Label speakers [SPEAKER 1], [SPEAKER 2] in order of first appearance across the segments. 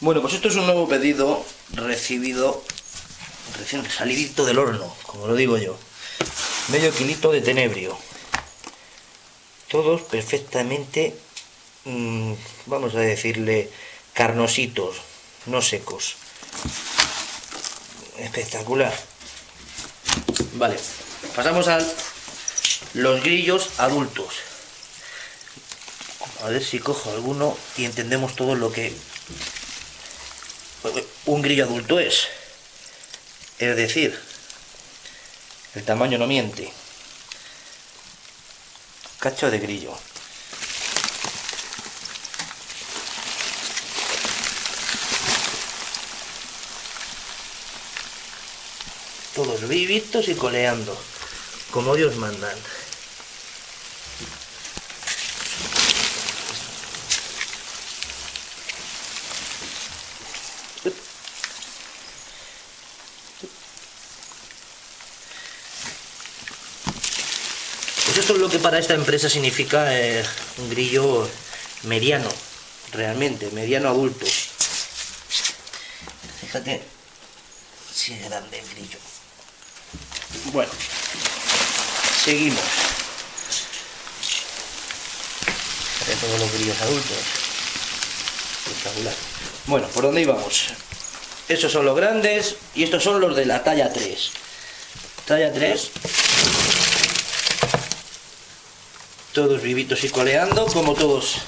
[SPEAKER 1] Bueno, pues esto es un nuevo pedido recibido recién salidito del horno, como lo digo yo. Medio kilito de tenebrio. Todos perfectamente, vamos a decirle, carnositos, no secos. Espectacular. Vale, pasamos a los grillos adultos. A ver si cojo alguno y entendemos todo lo que un grillo adulto es. Es decir, el tamaño no miente. Cacho de grillo. Todos vivitos y coleando, como Dios mandan. Pues esto es lo que para esta empresa significa un grillo mediano, realmente, mediano adulto. Fíjate si es grande el grillo. Bueno, seguimos. De todos los grillos adultos. Espectacular. Bueno, ¿por dónde íbamos? Estos son los grandes y estos son los de la talla 3. Talla 3. Todos vivitos y coleando, como todos.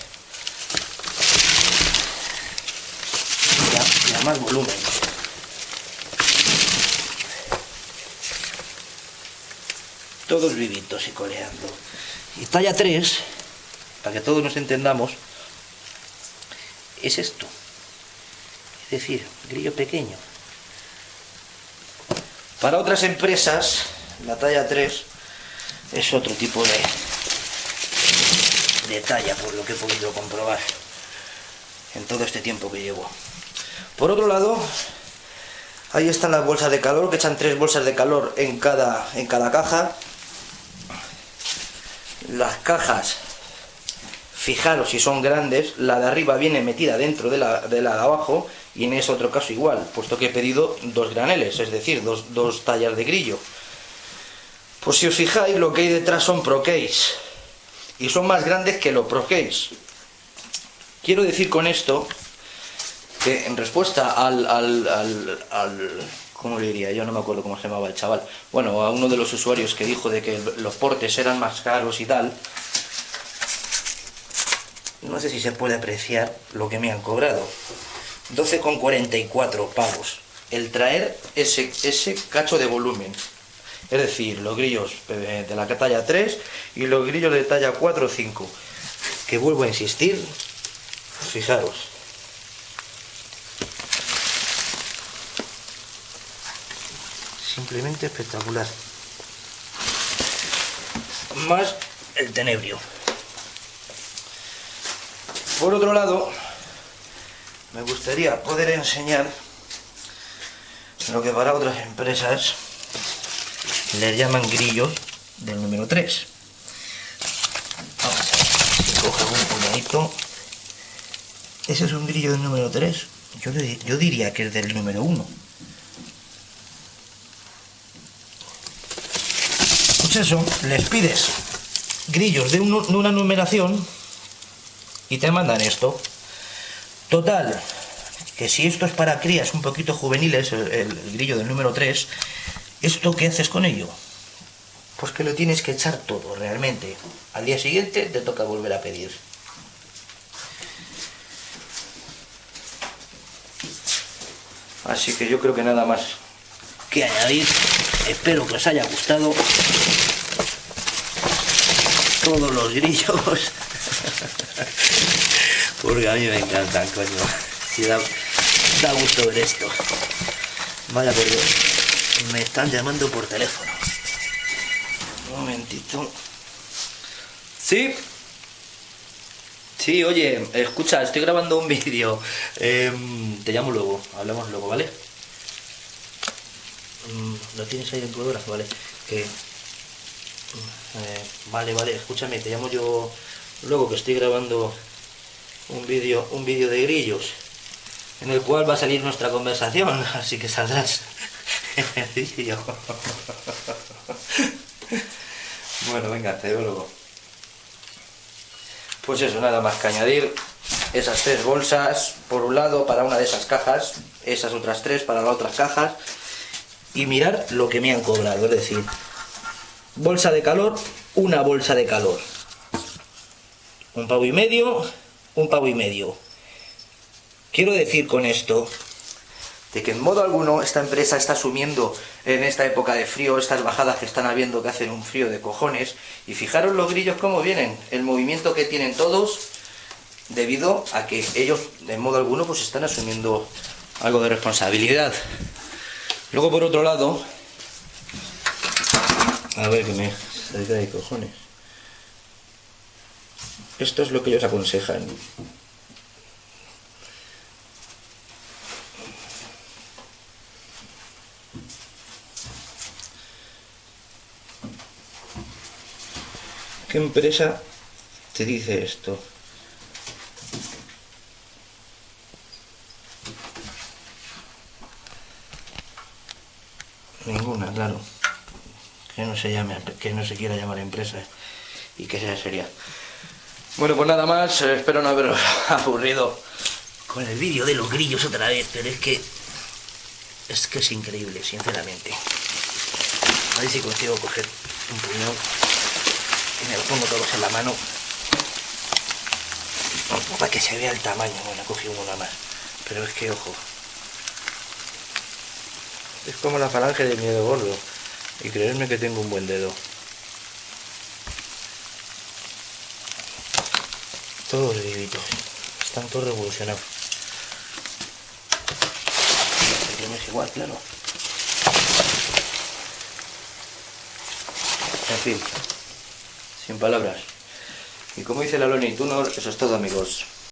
[SPEAKER 1] Ya más volumen. Todos vivitos y coleando. Y talla 3, para que todos nos entendamos, es esto. Es decir, grillo pequeño. Para otras empresas, la talla 3 es otro tipo de talla, por lo que he podido comprobar en todo este tiempo que llevo. Por otro lado, ahí están las bolsas de calor, que echan 3 bolsas de calor en cada caja. Las cajas, fijaros si son grandes, la de arriba viene metida dentro de la de abajo, y en ese otro caso igual, puesto que he pedido 2 graneles, es decir, dos tallas de grillo. Pues si os fijáis, lo que hay detrás son pro case, y son más grandes que los pro case. Quiero decir con esto que en respuesta ¿cómo le diría? Yo no me acuerdo cómo se llamaba el chaval. Bueno, a uno de los usuarios que dijo de que los portes eran más caros y tal. No sé si se puede apreciar lo que me han cobrado. 12,44 pavos. El traer ese cacho de volumen. Es decir, los grillos de la talla 3 y los grillos de talla 4 o 5. Que vuelvo a insistir, fijaros. Simplemente espectacular. Más el tenebrio. Por otro lado, me gustaría poder enseñar lo que para otras empresas les llaman grillos del número 3. Vamos a ver si cojo un puñadito. Ese es un grillo del número 3. Yo diría que es del número 1. Pues eso, les pides grillos de una numeración y te mandan esto. Total, que si esto es para crías un poquito juveniles, el grillo del número 3, ¿esto qué haces con ello? Pues que lo tienes que echar todo, realmente. Al día siguiente te toca volver a pedir. Así que yo creo que nada más que añadir. Espero que os haya gustado todos los grillos. Porque a mí me encantan, coño. Sí, da gusto ver esto. Vaya por Dios. Me están llamando por teléfono. Un momentito. ¿Sí? Sí, oye, escucha, estoy grabando un vídeo. Te llamo luego, hablamos luego, ¿vale? ¿Lo tienes ahí en tu hora? Vale. Vale, escúchame, te llamo yo luego, que estoy grabando un vídeo de grillos. en el cual va a salir nuestra conversación, así que saldrás en el vídeo. Bueno, venga, te veo luego. Pues eso, nada más que añadir esas 3 bolsas por un lado para una de esas cajas, esas otras 3 para las otras cajas, y mirar lo que me han cobrado, es decir, bolsa de calor, una bolsa de calor, un pavo y medio. Quiero decir con esto de que en modo alguno esta empresa está asumiendo en esta época de frío estas bajadas que están habiendo, que hacen un frío de cojones, y fijaros los grillos cómo vienen, el movimiento que tienen todos, debido a que ellos en modo alguno pues están asumiendo algo de responsabilidad. Luego por otro lado, a ver que me salga de cojones, esto es lo que ellos aconsejan. ¿Qué empresa te dice esto? Ninguna, claro. Que no se quiera llamar empresa y que sea seria. Bueno, pues nada más, espero no haberos aburrido con el vídeo de los grillos otra vez, pero es que es increíble, sinceramente. A ver si consigo coger un puñón y me los pongo todos en la mano para que se vea el tamaño. Bueno, he cogido una más, pero es que ojo, es como la falange del miedo gordo, y creedme que tengo un buen dedo. Todos vivitos, están todos revolucionados. No es igual, claro. En fin, sin palabras. Y como dice la Looney Tunes, eso es todo, amigos.